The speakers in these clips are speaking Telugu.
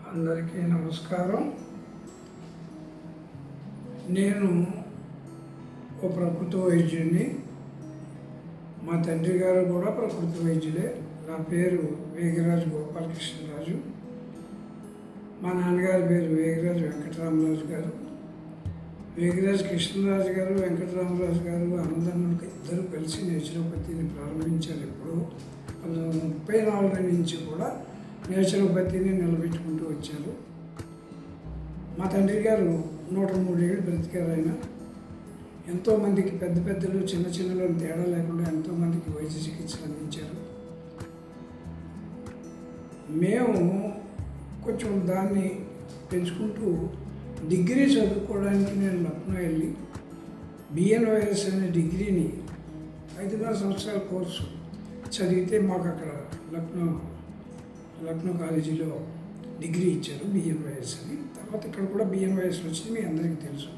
అందరికీ నమస్కారం. నేను ఒక ప్రకృతి వైద్యుడిని. మా తండ్రి గారు కూడా ప్రకృతి వైద్యులే. నా పేరు వేగిరాజు గోపాలకృష్ణరాజు. మా నాన్నగారి పేరు వేగిరాజు వెంకటరామరాజు గారు. వేగిరాజు కృష్ణరాజు గారు, వెంకటరామరాజు గారు అన్నదమ్ములకి ఇద్దరు కలిసి నేచురోపతిని ప్రారంభించారు. ఎప్పుడు 1934 నుంచి కూడా నేచురోపతిని నిలబెట్టుకుంటూ వచ్చారు. మా తండ్రి గారు 103 ఏళ్ళు బ్రతికారు. ఆయన ఎంతోమందికి పెద్ద పెద్దలు చిన్న చిన్నలు తేడా లేకుండా ఎంతోమందికి వైద్య చికిత్సలు అందించారు. మేము కొంచెం దాన్ని పెంచుకుంటూ డిగ్రీ చదువుకోవడానికి నేను లక్నో వెళ్ళి బిఎన్వైఎస్ అనే డిగ్రీని 5.5 సంవత్సరాల కోర్సు చదివితే మాకు అక్కడ లక్నో కాలేజీలో డిగ్రీ ఇచ్చారు బిఎన్వైఎస్ అని. తర్వాత ఇక్కడ కూడా బిఎన్వైఎస్ వచ్చింది, మీ అందరికీ తెలుసు.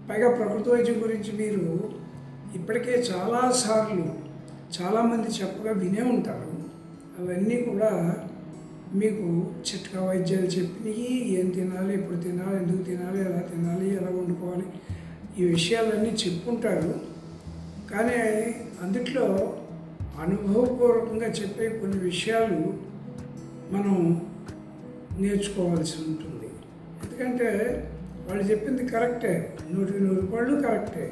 పైగా ప్రకృతి వైద్యం గురించి మీరు ఇప్పటికే చాలాసార్లు చాలామంది చెప్పగా వినే ఉంటారు. అవన్నీ కూడా మీకు చిట్కా వైద్యాలు చెప్పినవి, ఏం తినాలి, ఎప్పుడు తినాలి, ఎందుకు తినాలి, ఎలా తినాలి, ఎలా వండుకోవాలి, ఈ విషయాలన్నీ చెప్పుకుంటారు. కానీ అందుట్లో అనుభవపూర్వకంగా చెప్పే కొన్ని విషయాలు మనం నేర్చుకోవాల్సి ఉంటుంది. ఎందుకంటే వాళ్ళు చెప్పింది కరెక్టే, 100% కరెక్టే.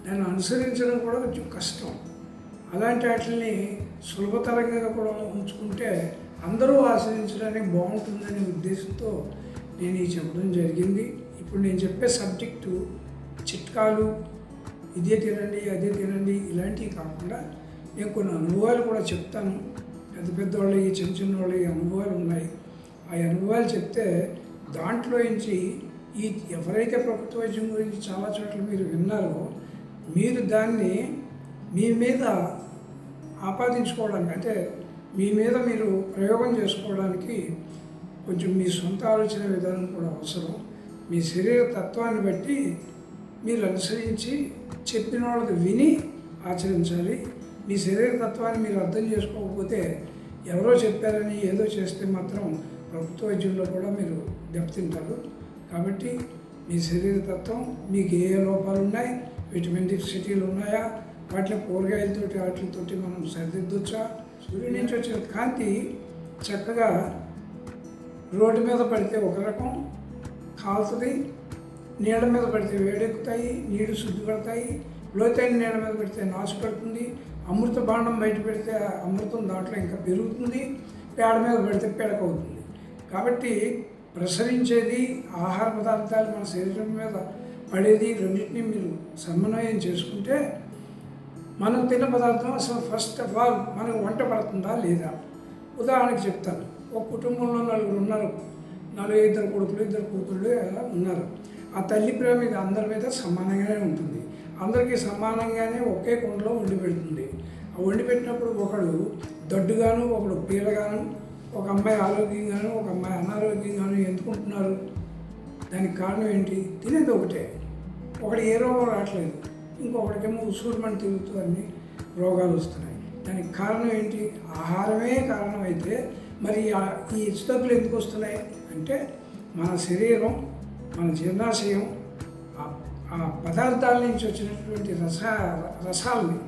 దాన్ని అనుసరించడం కూడా కొంచెం కష్టం. అలాంటి వాటిని సులభతరంగా కూడా ఉంచుకుంటే అందరూ ఆశ్రయించడానికి బాగుంటుందనే ఉద్దేశంతో నేను ఈ చెప్పడం జరిగింది. ఇప్పుడు నేను చెప్పే సబ్జెక్టు చిట్కాలు, ఇదే తినండి అదే తినండి ఇలాంటివి కాకుండా నేను కొన్ని అనుభవాలు కూడా చెప్తాను. పెద్ద పెద్దవాళ్ళు, ఈ చిన్న చిన్న వాళ్ళు ఈ అనుభవాలు ఉన్నాయి. ఆ అనుభవాలు చెప్తే దాంట్లో నుంచి ఎవరైతే ప్రకృతి వైద్యం గురించి చాలా చోట్ల మీరు విన్నారో మీరు దాన్ని మీ మీద ఆపాదించుకోవడానికి, అంటే మీ మీద మీరు ప్రయోగం చేసుకోవడానికి కొంచెం మీ సొంత ఆలోచన విధానం కూడా అవసరం. మీ శరీర తత్వాన్ని బట్టి మీరు అనుసరించి చెప్పిన వాళ్ళకి విని ఆచరించాలి. మీ శరీర తత్వాన్ని మీరు అర్థం చేసుకోకపోతే ఎవరో చెప్పారని ఏదో చేస్తే మాత్రం ప్రభుత్వ వైద్యంలో కూడా మీరు దెబ్బతింటారు. కాబట్టి మీ శరీర తత్వం, మీకు ఏ లోపాలు ఉన్నాయి, విటమిన్ డెఫిసిటీలు ఉన్నాయా, వాటిని కూరగాయలతోటి వాటితోటి మనం సరిదిద్దొచ్చా, సూర్యుడి నుంచి వచ్చిన కాంతి చక్కగా రోడ్డు మీద పడితే ఒక రకం కాలుతుంది, నీళ్ళ మీద పడితే వేడెక్కుతాయి, నీళ్లు శుద్ధి పడతాయి, లోతైన నీళ్ళ మీద పెడితే నాసు పడుతుంది, అమృత భాండం బయట పెడితే అమృతం దాంట్లో ఇంకా పెరుగుతుంది, పేడ మీద పెడితే పెడకవుతుంది. కాబట్టి ప్రసరించేది ఆహార పదార్థాలు మన శరీరం మీద పడేది రెండింటినీ మీరు సమన్వయం చేసుకుంటే మనం తిన్న పదార్థం అసలు ఫస్ట్ ఆఫ్ ఆల్ మనకు వంట పడుతుందా లేదా. ఉదాహరణకి చెప్తాను. ఒక కుటుంబంలో 4 ఉన్నారు, 2 కొడుకులు 2 కూతుళ్ళు అలా ఉన్నారు. ఆ తల్లి ప్రేమ మీద అందరి మీద సమానంగానే ఉంటుంది. అందరికీ సమానంగానే ఒకే కుండలో వండి పెడుతుంది. ఆ వండి పెట్టినప్పుడు ఒకడు దడ్డుగాను, ఒకడు పీలగాను, ఒక అమ్మాయి ఆరోగ్యంగాను, ఒక అమ్మాయి అనారోగ్యంగాను ఎందుకుంటున్నారు? దానికి కారణం ఏంటి? తినేది ఒకటే. ఒకటి ఏ రోగం రావట్లేదు, ఇంకొకటికేమో ఉసూరుమని తిరుగుతూ అన్ని రోగాలు వస్తున్నాయి. దానికి కారణం ఏంటి? ఆహారమే కారణం అయితే మరి ఈ హెచ్చుతగ్గులు ఎందుకు వస్తున్నాయి అంటే మన శరీరం, మన జీర్ణాశయం ఆ పదార్థాల నుంచి వచ్చినటువంటి రసాలని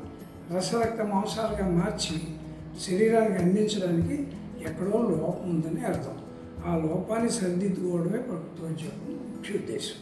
రసరక్త మాంసాలుగా మార్చి శరీరానికి అందించడానికి ఎక్కడో లోపం ఉందని అర్థం. ఆ లోపాన్ని సరిదిద్దుకోవడమే ప్రభుత్వ ఉద్యోగం ముఖ్య ఉద్దేశం.